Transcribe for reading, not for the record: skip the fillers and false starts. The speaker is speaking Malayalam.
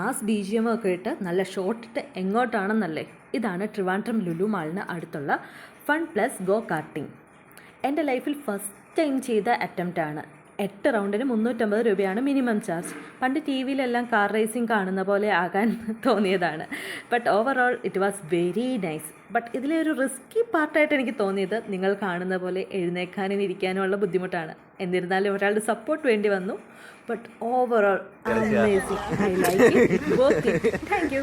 മാസ് BGM ഒക്കെ ഇട്ട് നല്ല ഷോട്ടിട്ട് എങ്ങോട്ടാണെന്നല്ലേ. ഇതാണ് ട്രിവാൻഡ്രം ലുലു മാളിന് അടുത്തുള്ള ഫൺ പ്ലസ് ഗോ കാർട്ടിംഗ്. എൻ്റെ ലൈഫിൽ ഫസ്റ്റ് ടൈം ചെയ്ത അറ്റംപ്റ്റാണ്. 8 റൗണ്ടിന് 350 രൂപയാണ് മിനിമം ചാർജ്. പണ്ട് ടി വിയിലെല്ലാം കാർ റേസിംഗ് കാണുന്ന പോലെ ആകാൻ തോന്നിയതാണ്. But overall it was very nice. But ഇതിലെ ഒരു റിസ്കി പാർട്ടായിട്ട് എനിക്ക് തോന്നിയത് നിങ്ങൾ കാണുന്ന പോലെ എഴുന്നേക്കാനും ഇരിക്കാനും ഉള്ള ബുദ്ധിമുട്ടാണ്. എന്നിരുന്നാലും ഒരാളുടെ സപ്പോർട്ട് വേണ്ടി വന്നു. But overall amazing. I like it. Thank you.